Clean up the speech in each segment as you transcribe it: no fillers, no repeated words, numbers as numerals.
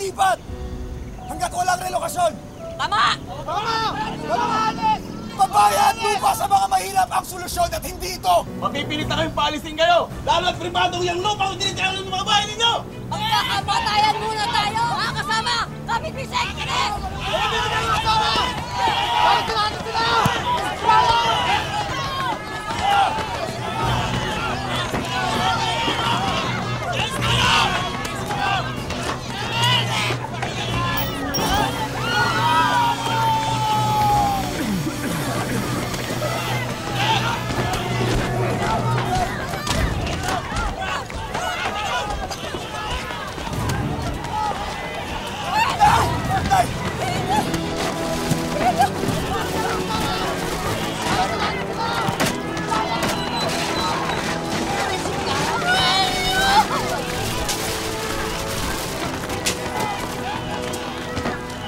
lilipat hanggat walang relokasyon. Tama! Tama! Babayad lupa sa mga mahirap ang solusyon at hindi ito! Mapipilitan kayong paalisin kayo! Lalo at pribadong yung lupa kung tinitirahan ng mga bahay ninyo! Magkakapatayan muna tayo! Mga kasama! Kapit bisek! Kinis!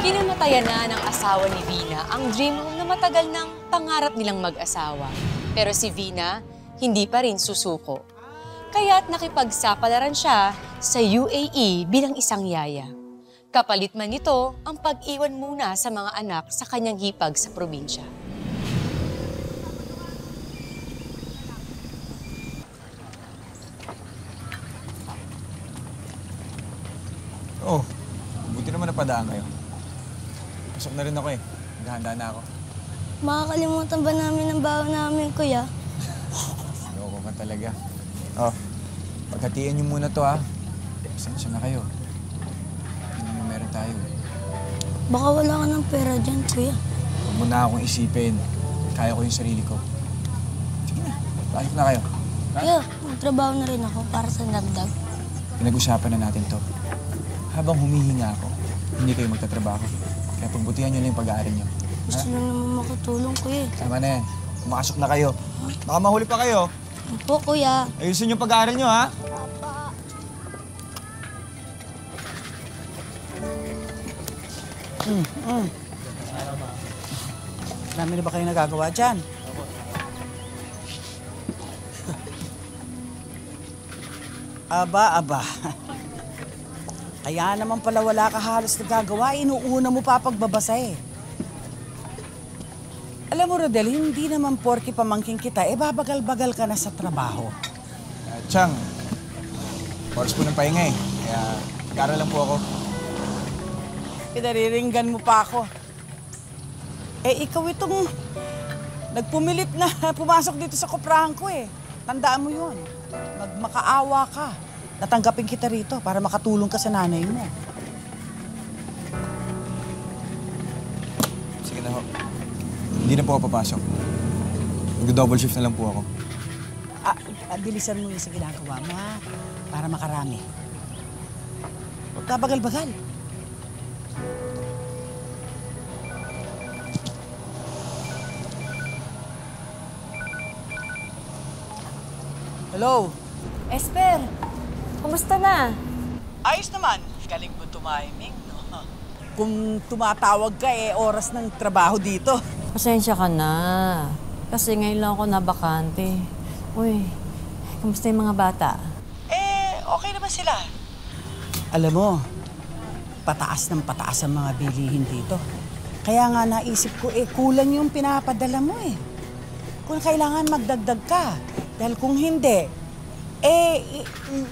Pinamatayan na ng asawa ni Vina ang dream home na matagal ng pangarap nilang mag-asawa. Pero si Vina, hindi pa rin susuko. Kaya't nakipagsapalaran siya sa UAE bilang isang yaya. Kapalit man nito ang pag-iwan muna sa mga anak sa kanyang hipag sa probinsya. Oh, buti naman napadaan kayo. Pasok na rin ako eh. Naghahanda na ako. Makakalimutan ba namin ang baon namin, kuya? Loko ka talaga. Oh, paghatiin niyo muna to ha. Pasensya na kayo. Hindi naman meron tayo. Baka wala ka ng pera dyan, kuya. Huwag mo na akong isipin. Kaya ko yung sarili ko. Sige na, balik na kayo. Ha? Kuya, magtrabaho na rin ako para sa dagdag. Pinag-usapan na natin to. Habang humihinga ako, hindi kayo magtatrabaho. Kaya pagbutihan niyo lang yung pag-aaral niyo. Gusto lang naman makatulong, kuya. Tama na yan. Pumakasok na kayo. Baka mahuli pa kayo. Opo, kuya. Ayusin yung pag-aaral niyo, ha? Marami na ba kayo nagagawa dyan? Aba. Kaya naman pala wala ka halos nagagawa, inuuna mo pa pagbabasa eh. Alam mo, Rodel, hindi naman porke pamangking kita, babagal-bagal ka na sa trabaho. Chang, oras po ng pahinga eh. Kaya nag-aaral lang po ako. Pinariringgan mo pa ako. Ikaw itong nagpumilit na pumasok dito sa kuprahan ko eh. Tandaan mo yun. Magmakaawa ka. Natanggapin kita rito para makatulong ka sa nanay mo. Sige na ho. Hindi na po ako papasok. Mag-double shift na lang po ako. Bilisan mo yung sa ginagawa mo, ha? Para makarami. Huwag ka bagal-bagal. Hello? Esper, kumusta na? Ayos naman. Galing mo tumiming, no? Kung tumatawag ka, oras ng trabaho dito. Pasensya ka na. Kasi ngayon lang ako nabakante. Uy, kamusta yung mga bata? Okay naman sila. Alam mo, pataas ng pataas ang mga bilihin dito. Kaya nga naisip ko, kulang yung pinapadala mo eh. Kung kailangan magdagdag ka. Dahil kung hindi,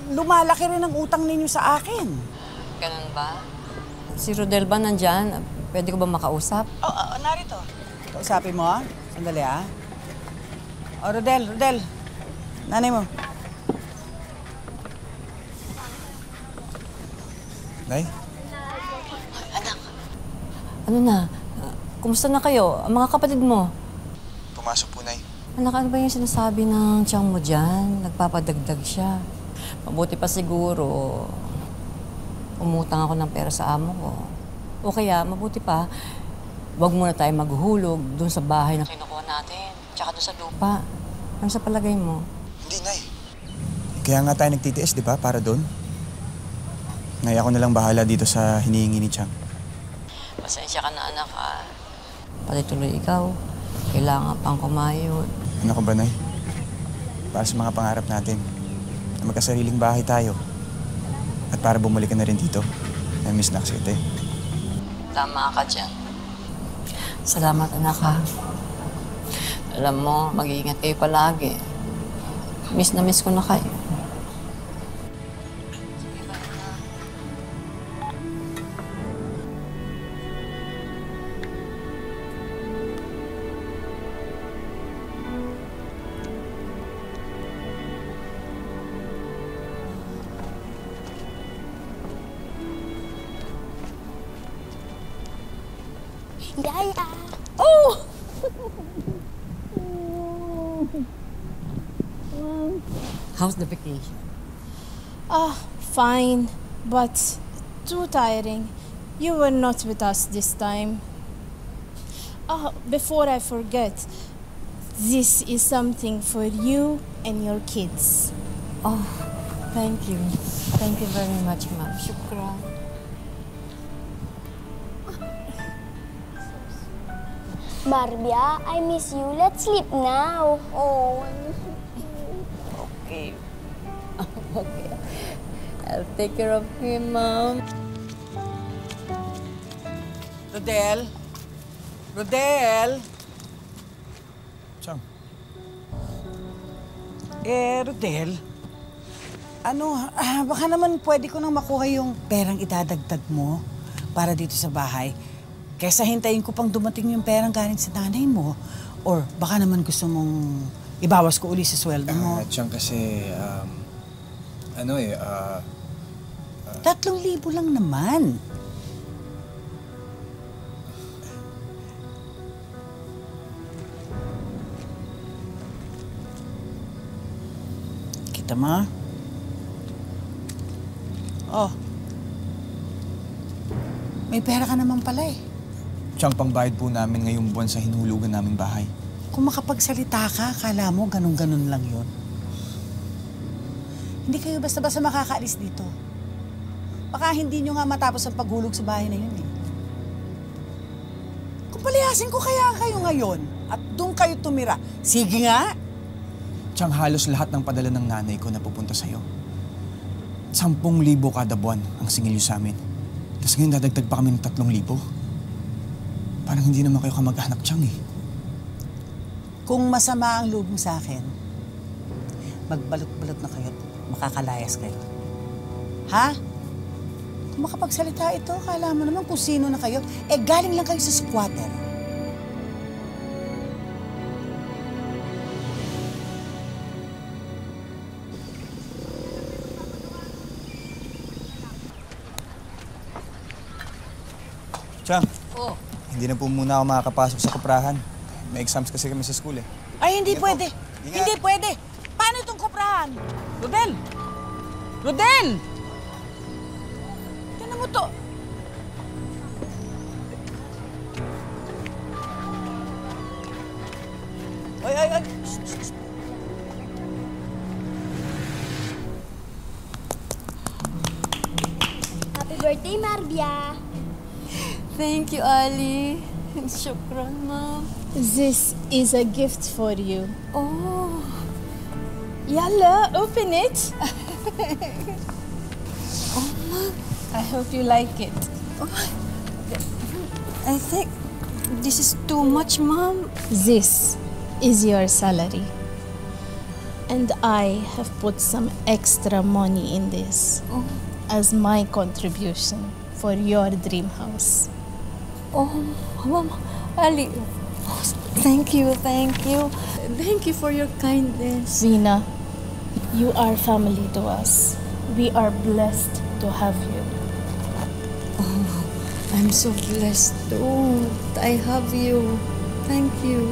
lumalaki rin ang utang ninyo sa akin. Ganun ba? Si Rodel ba nandyan? Pwede ko ba makausap? Narito. Kausapin mo, ha? Sandali, ha? Rodel. Nanay mo. Nay? Anak. Ano na? Kumusta na kayo? Ang mga kapatid mo? Pumasok po, Nay. Anak, ano ba yung sinasabi ng tiyang mo dyan? Nagpapadagdag siya. Mabuti pa siguro, umutang ako ng pera sa amo ko. O kaya, mabuti pa, wag muna tayo maghuhulog dun sa bahay na kinukuha natin. Tsaka dun sa lupa. Ano sa palagay mo? Hindi, Nay. Kaya nga tayo nagtitiis, di ba? Para doon. Nay, ako na lang bahala dito sa hinihingi ni Chang. Pasensya ka na, anak, ha? Pati tuloy ikaw. Kailangan pang kumayod. Ano ka ba, Nay? Para sa mga pangarap natin. Na magkasariling bahay tayo. At para bumalik ka na rin dito. Na-miss na kasi ito eh. Tama ka dyan. Salamat, anak, ha. Alam mo, mag-iingat kayo palagi. Miss na miss ko na kayo. Yaya! How's the vacation? Fine, but too tiring. You were not with us this time. Before I forget, this is something for you and your kids. Oh, thank you. Thank you very much, ma'am. Shukran. Barbia, I miss you. Let's sleep now. Oh, I miss you. Okay. Okay. I'll take care of him, ma'am. Rodel? Rodel? Chang, Rodel, baka naman pwede ko nang makuha yung perang idadagdag mo para dito sa bahay. Kesa hintayin ko pang dumating yung perang galing sa nanay mo. Or baka naman gusto mong ibawas ko uli sa sweldo mo. Chang kasi, 3,000 lang naman. Kita mo? Oh. May pera ka naman pala eh. Chang, pangbayad po namin ngayong buwan sa hinulugan naming bahay. Kung makapagsalita ka, akala mo ganun-ganun lang yun. Hindi kayo basta-basta makakaalis dito. Baka hindi nyo nga matapos ang paghulog sa bahay na yun eh. Kung palayasin ko kaya kayo ngayon at doon kayo tumira, sige nga. Chang, halos lahat ng padala ng nanay ko na pupunta sa'yo. 10,000 kada buwan ang singil nyo sa amin. Tapos ngayon dadagdag pa kami ng 3,000. Parang hindi naman kayo kamag-anak, Chang eh. Kung masama ang loob mo sa akin, magbalot-balot na kayo at makakalayas kayo. Ha? Kung makapagsalita ito, akala mo naman kung sino na kayo, galing lang kayo sa squatter. Chang, hindi na po muna ako makakapasok sa kuprahan. May exams kasi kami sa school eh. Ay, hindi Sige pwede. po. Ingat. Hindi pwede. Paano itong kuprahan? Rodel! Rodel! Tignan mo to. Ay. Shh. Happy birthday, Marbia! Thank you, Ali. Shukran, ma'am. This is a gift for you. Oh. Yalla, open it. Oh, ma'am. I hope you like it. I think this is too much, ma'am. This is your salary. And I have put some extra money in this as my contribution for your dream house. Oh, ma'am. Ali. Oh, thank you. Thank you for your kindness. Zina, you are family to us. We are blessed to have you. I'm so blessed too. I have you. Thank you.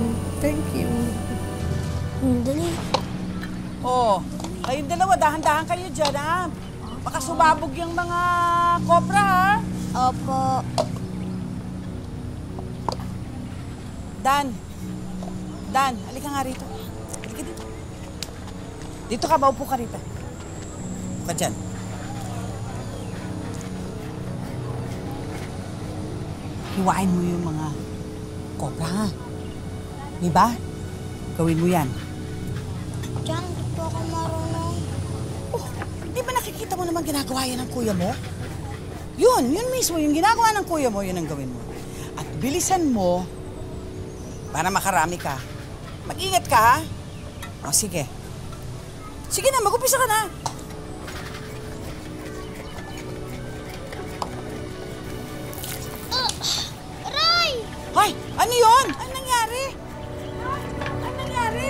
Dali. Oh, kayong dalawa, dahan-dahan kayo dyan, ha? Baka sumabog yung mga kopra, ha? Opo. Dan, halika nga rito. Halika dito. Dito ka, maupo ka rito. Upo ka dyan. Hiwain mo yung mga kopra, ha? Diba? Gawin mo yan. Diyan, di po ako marunong. Oh, di ba nakikita mo naman ginagawa yan ng kuya mo? Yun mismo, yung ginagawa ng kuya mo, yun ang gawin mo. At bilisan mo para makarami ka. Mag-ingat ka, ha? O, sige. Sige na, mag-upisa ka na. Aray! Hoy, ano yun? Ano nangyari? Ano nangyari?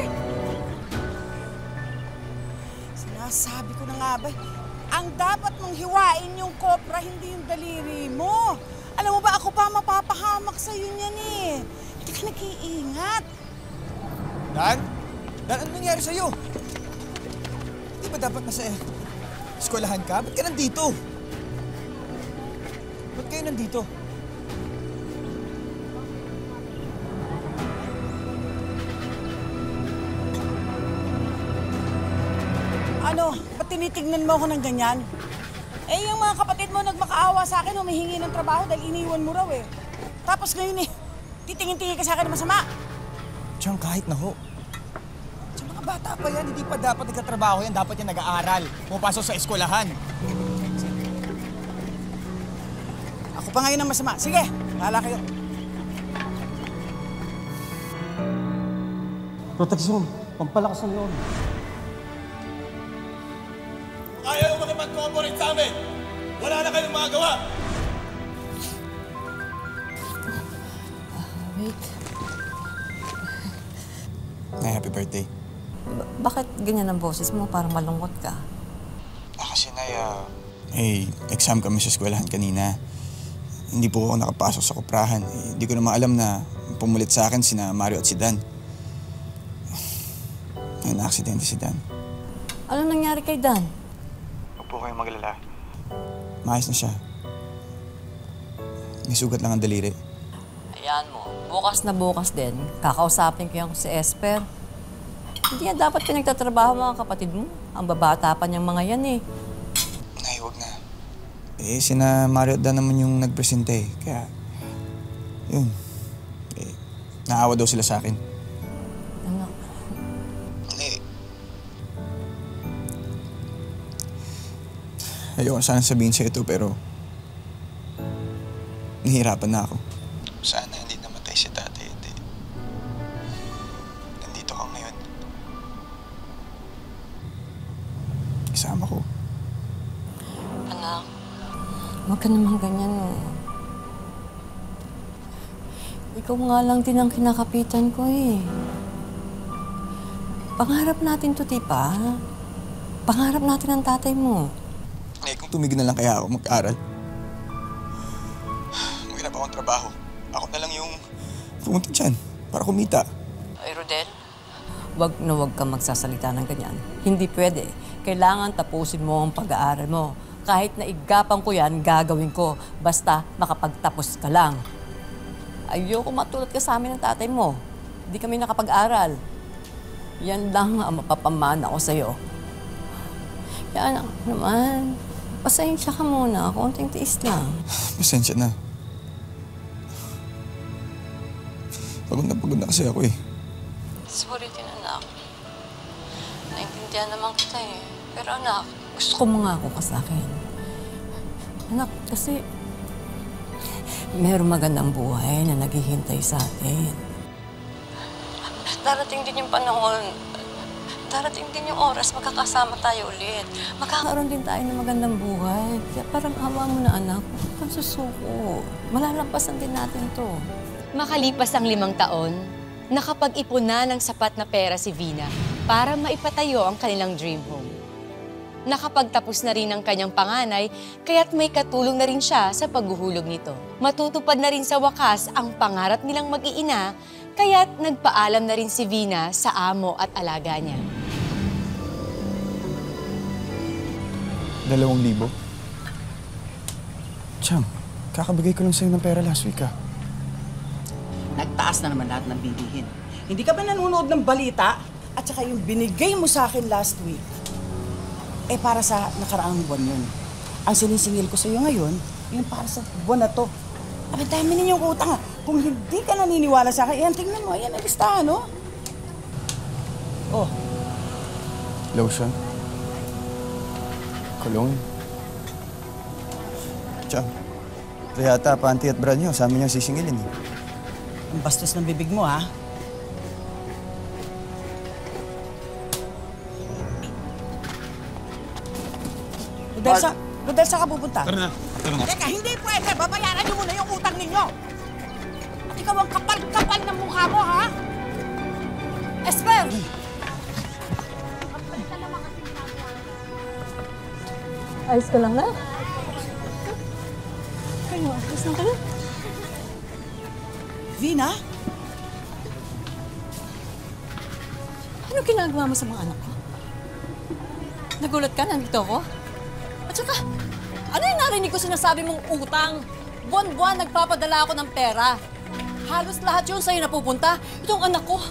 Sinasabi ko na nga ba, ang dapat mong hiwain yung kopra, hindi yung daliri mo. Alam mo ba, ako pa mapapahamak sa'yo niyan eh. Hindi ka nag-iingat. Dan? Dan, ano nangyari sa'yo? Di ba dapat nasa eskwelahan ka? Ba't ka nandito? Ba't kayo nandito? Ano, ba't tinitignan mo ako ng ganyan? Eh, yung mga kapatid mo nagmakaawa sa akin, humihingi ng trabaho dahil iniwan mo raw eh. Tapos ngayon eh, titingin-tingin ka sa akin na masama. Chang, kahit na ho. Sa mga bata pa yan, hindi pa dapat nagkatrabaho yan. Dapat yan nag-aaral. Pumapasok sa eskwelahan. Ako pa ngayon ang masama. Sige, bahala kayo. Proteksyon, pampalakas ng loob. Ayaw mo makipag-cooperate sa amin! Wala na kayong magagawa! Wait. Nay, happy birthday. Bakit ganyan ang boses mo? Parang malungkot ka. Kasi Nay, exam kami sa eskwelahan kanina. Hindi po ako nakapasok sa kuprahan. Hindi ko naman alam na pumulit sa akin sina Mario at si Dan. Na-aksidente si Dan. Ano nangyari kay Dan? Huwag po kayong magalala. Maayos na siya. May sugat lang ang daliri. Ayan mo, bukas na bukas din, kakausapin ko yung si Esper. Hindi yan dapat pinagtatrabaho mga kapatid mo. Ang babata pa niyang mga yan eh. Nay, huwag na. Sina Mario at Dan naman yung nagpresente. Kaya, yun. Naawa daw sila sa akin. Ano? Ayoko sana sabihin sa'yo ito, pero nahihirapan na ako. Sana hindi namatay si tatay. Nandito ka ngayon. Kasama ko. Anak, huwag ka naman ganyan eh. Ikaw nga lang din ang kinakapitan ko eh. Pangarap natin to, Tipa. Pangarap natin ang tatay mo. Kung tumigil na lang kaya ako mag-aral. Maghanap akong trabaho. Ako na lang yung pumunta dyan para kumita. Ay, Rodel, wag na wag kang magsasalita ng ganyan. Hindi pwede. Kailangan tapusin mo ang pag-aaral mo. Kahit na igapang ko yan, gagawin ko. Basta makapagtapos ka lang. Ayoko matulad ka sa amin ng tatay mo. Hindi kami nakapag-aral. Yan lang ang mapapamana ko sa'yo. Kaya anak naman, pasensya ka muna. Konting tiis lang. Pasensya na. Pagod na kasi ako eh. Sorry din, anak. Naintindihan naman kita eh. Pero anak, gusto ko mangako ka sa akin. Anak, kasi mayroong magandang buhay na naghihintay sa atin. Darating din yung panahon. Darating din yung oras, magkakasama tayo ulit. Magkakaroon din tayo ng magandang buhay. Kaya parang awa mo na, anak. Huwag kang susuko. Malalampasan din natin to. Makalipas ang 5 taon, nakapag-ipon na ng sapat na pera si Vina para maipatayo ang kanilang dream home. Nakapagtapos na rin ang kanyang panganay, kaya't may katulong na rin siya sa paghuhulog nito. Matutupad na rin sa wakas ang pangarap nilang mag-iina, kaya't nagpaalam na rin si Vina sa amo at alaga niya. 2,000? Chang, kakabigay ko lang sa'yo ng pera last week ah. Nagtaas na naman lahat ng bilihin. Hindi ka ba nanonood ng balita? At saka yung binigay mo sa akin last week, para sa nakaraang buwan yun. Ang sinisingil ko sa'yo ngayon, yung para sa buwan na to. Ang dami ninyong utang ah. Kung hindi ka naniniwala sa akin, tingnan mo, ayan ang listahan, no? Oh. Lotion. Cologne. Tsaka, kaya yata panty at bra niyo, sa amin niyang sisingilin eh. Ang bastos ng bibig mo, ha? Rodel, saan ka pupunta? Tara na. Tara na. Teka, hindi pwede! Babayaran niyo muna yung utang ninyo! At ikaw ang kapal-kapal ng mukha mo, ha? Esper! Ayos ka lang na? Kayo, ayos lang ka na? Vina? Ano ginagawa mo sa mga anak ko? Nagulat ka? Nandito ako? At saka, ano yung narinig ko sinasabi mong utang? Buwan-buwan nagpapadala ako ng pera. Halos lahat yun sa'yo napupunta. Itong anak ko,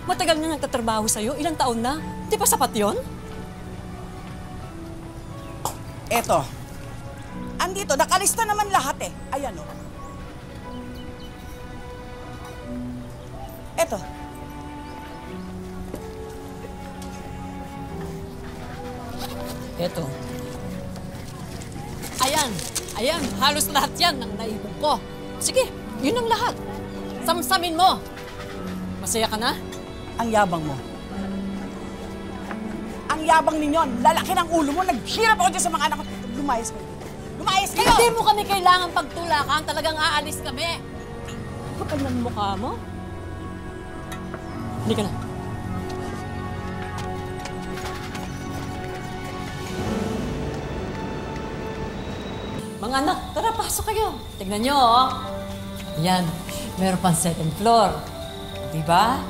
matagal na nagtatrabaho sa'yo. Ilang taon na? Hindi pa sapat yun? Eto. Andito, nakalista naman lahat eh. Ayan o. Eto. Eto. Ayan, halos lahat yan ang naibog ko. Sige, yun ang lahat. Samsamin mo. Masaya ka na? Ang yabang mo. Ang yabang ninyo. Lalaki ng ulo mo. Naghirap ako dyan sa mga anak ko. Lumayas kayo dito. Lumayas kayo! Hindi mo kami kailangan pagtulakan. Talagang aalis kami. Kapal ng mukha mo. Hindi ka na. Mga anak, tara, pasok kayo. Tignan nyo, oh. Yan, meron pang second floor. Diba?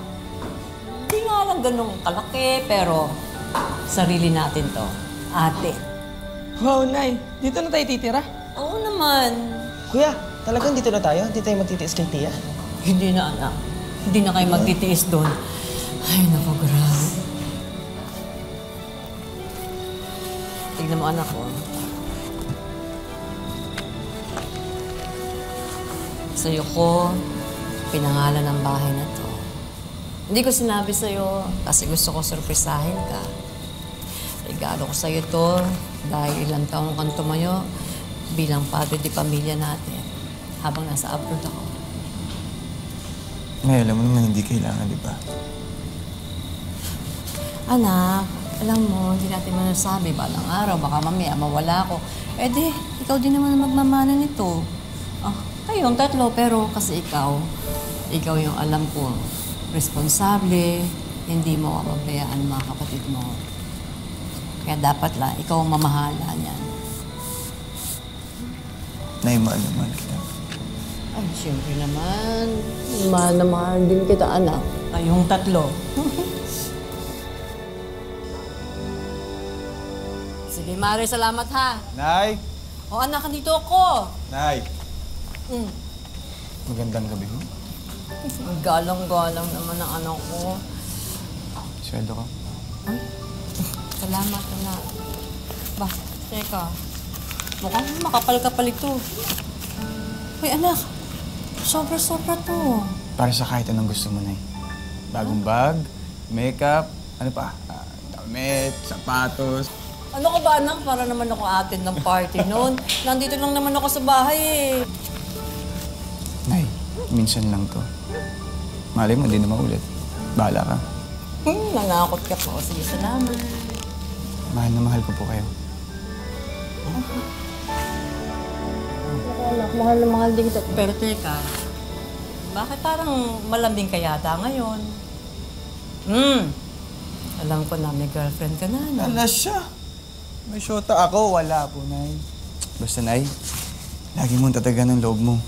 Hindi nga lang ganun kalaki, pero sarili natin to. Atin. Wow, Nay. Dito na tayo titira. Oo naman. Kuya, talagang dito na tayo? Hindi tayo magtitiis kay Tia? Hindi na, anak. Hindi na kayo magtitiis doon. Ay, naku, grabe. Tignan mo, anak ko. Sa'yo ko, pinangalan ng bahay na to. Hindi ko sinabi sa'yo kasi gusto ko surprisahin ka. Regalo ko sa'yo to dahil ilang taong kang tumayo bilang padre di pamilya natin habang nasa abroad ako. Nay, alam mo naman hindi kailangan, di ba? Anak, alam mo, hindi natin manasabi balang araw, baka mamaya mawala ako. Eh di, ikaw din naman ang magmamana nito. Kayong tatlo, pero kasi ikaw yung alam ko, responsable, hindi mo mapabayaan mga kapatid mo. Kaya dapat lang, ikaw ang mamahala niyan. Nay, mahal na mahal kita. Ay, siyempre naman. Mahal na mahal din kita, anak. Kayong tatlo. Sige, Mare, salamat ha. Nay! O anak, nandito ako. Nay! Magandang gabi ho. Galang-galang naman ang anak ko. Sweldo ka? Ay, salamat, anak. Ba, teka. Mukhang makapal-kapal ito. Uy, anak. Sobra-sobra to. Para sa kahit anong gusto mo, Nay. Bagong bag, makeup, ano pa? Damit, sapatos. Ano ka ba, anak? Para naman ako atin ng party noon. Nandito lang naman ako sa bahay eh. Nay, minsan lang to. Malay mo, hindi na maulit. Bahala ka. Nangakot ka po. Sige, salamat. Mahal na mahal ko po kayo. Anak, mahal na mahal din kita. Pero teka, bakit parang malambing ka yata ngayon? Alam ko na may girlfriend ka na, no? Wala siya. May syota ako, wala po, Nay. Basta, Nay, lagi mong tatagan ng loob mo.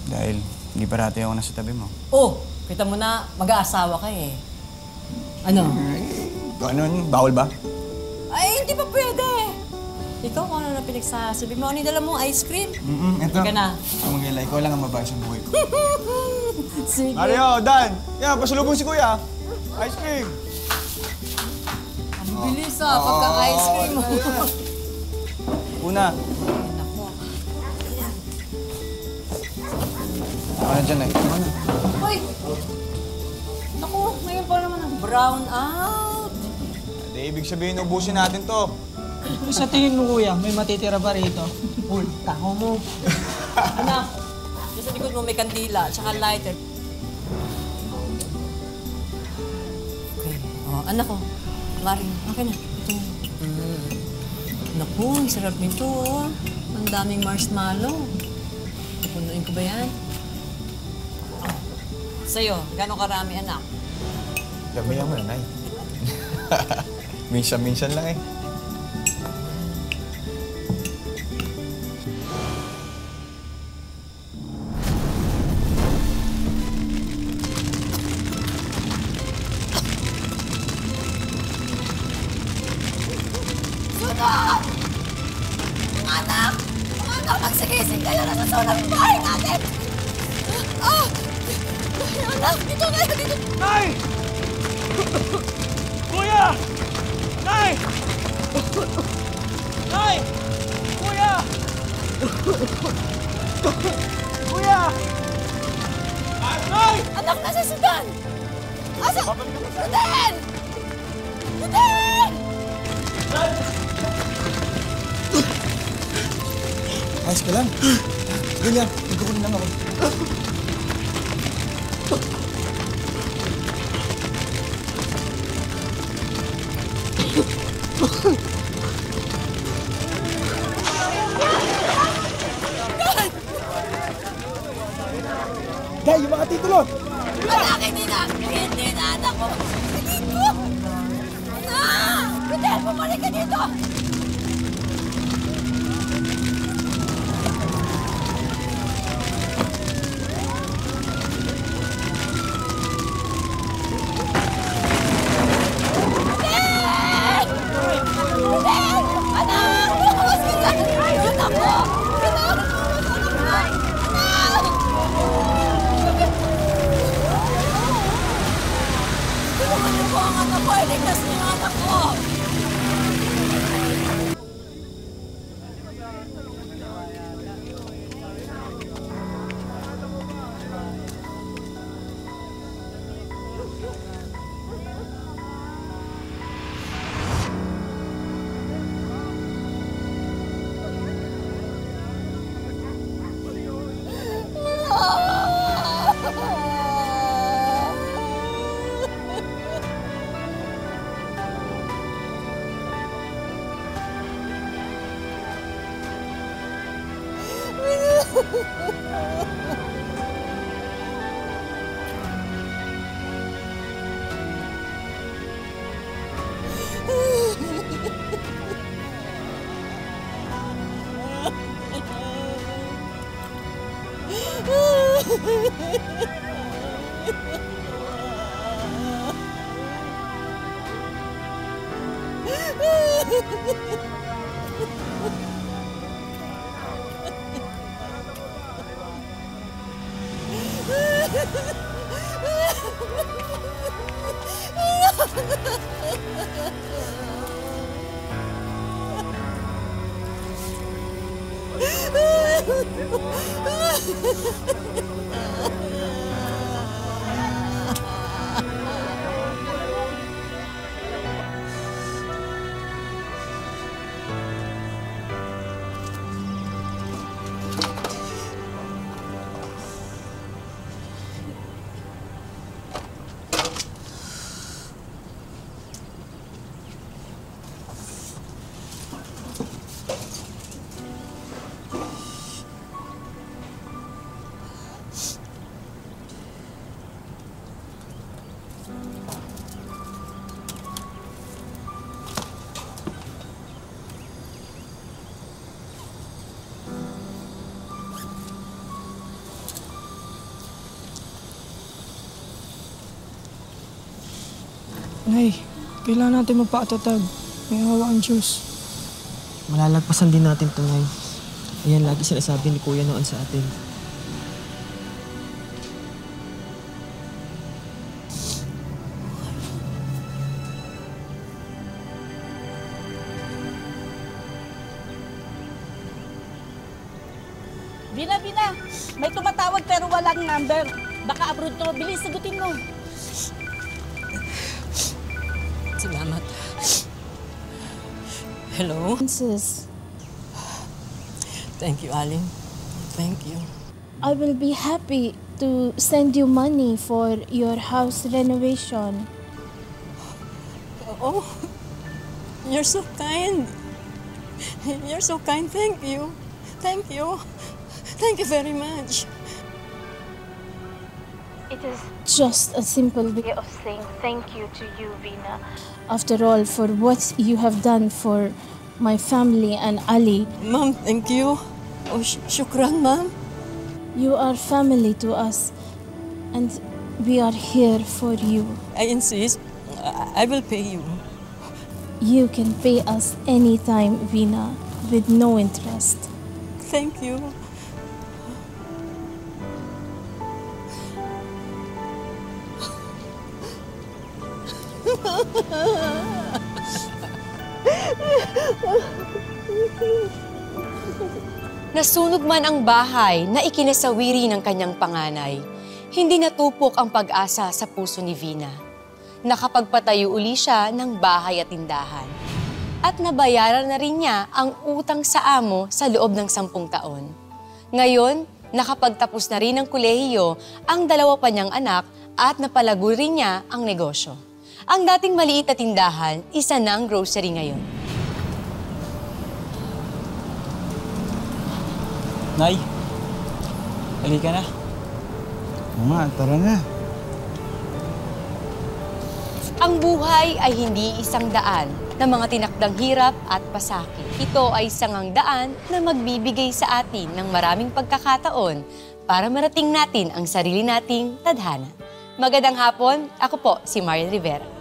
Dahil hindi parati ako nasa tabi mo. Oh, kita mo na mag-aasawa ka eh. Ano? Ganun, bawal ba? Ay, hindi pa pwede. Ikaw, kung ano na pinagsasabi mo? Ano yung dala mo? Ice cream? Ito. Hindi ka na. Tumagila, ikaw lang ang mabahay sa buhay ko. Sige. Mario, Dan! Yan, pasalubong si Kuya. Ice cream! Ang bilis pagka-ice cream mo. Una. Ano dyan, Nay? Ano? Hoy! Naku, ngayon pa naman ang brown out. Hindi, ibig sabihin, ubusin natin to. Sa tingin mo, kuya, may matitira ba rito? Uy, tako mo. Anak, doon sa likod mo may kandila, tsaka lighter. Okay. Oh, anak ko. Maring, okay na. Ito. Naku, ang sarap nito. Oh. Ang daming marshmallow. Pupunuin ko ba yan? Oh. Sa'yo, gano'ng karami, anak? Damihan mo na, Nay. Minsan-minsan lang eh. Sunod! Mga anak! Mga anak, magsigising kayo na susunod ang bahay natin! Ah! Mga anak, dito kayo, dito! Nay! Kuya! Nay! Nay! Kuya! Kuya! Nay! Anak na si Sudan! Asa? Sudan! Sudan! Ayos ka lang. Ganyan, nagkukunin lang ako. Gay, yung mga titulo! Anak, hindi na! Hindi na, anak ko! Hindi ko! Anak! Sudan, bumalik ka dito! Nay, kailangan natin magpakatatag. May hawa ang Diyos. Malalagpasan din natin ito, Nay. Ayan lagi sinasabi ni Kuya noon sa atin. Bina! May tumatawag pero walang number. Baka abroad to. Bilis, sagutin mo. Salamat. Hello? Sis, Thank you, Aling. Thank you. I will be happy to send you money for your house renovation. Oh, you're so kind. You're so kind. Thank you. Thank you. Thank you very much. It is just a simple way of saying thank you to you, Vina. After all, for what you have done for my family and Ali. Ma'am, thank you. Oh, shukran, ma'am. You are family to us, and we are here for you. I insist. I will pay you. You can pay us anytime, Vina, with no interest. Thank you. Nasunog man ang bahay na ikinasawiri ng kanyang panganay, hindi natupok ang pag-asa sa puso ni Vina. Nakapagpatayo uli siya ng bahay at tindahan. At nabayaran na rin niya ang utang sa amo sa loob ng 10 taon. Ngayon, nakapagtapos na rin ng kolehiyo ang 2 pa niyang anak at napalago rin niya ang negosyo. Ang dating maliit na tindahan, isa na ang grocery ngayon. Nay, halika na. Oo nga, tara na. Ang buhay ay hindi isang daan na mga tinakdang hirap at pasakit. Ito ay isang daan na magbibigay sa atin ng maraming pagkakataon para marating natin ang sarili nating tadhana. Magandang hapon, ako po si Marian Rivera.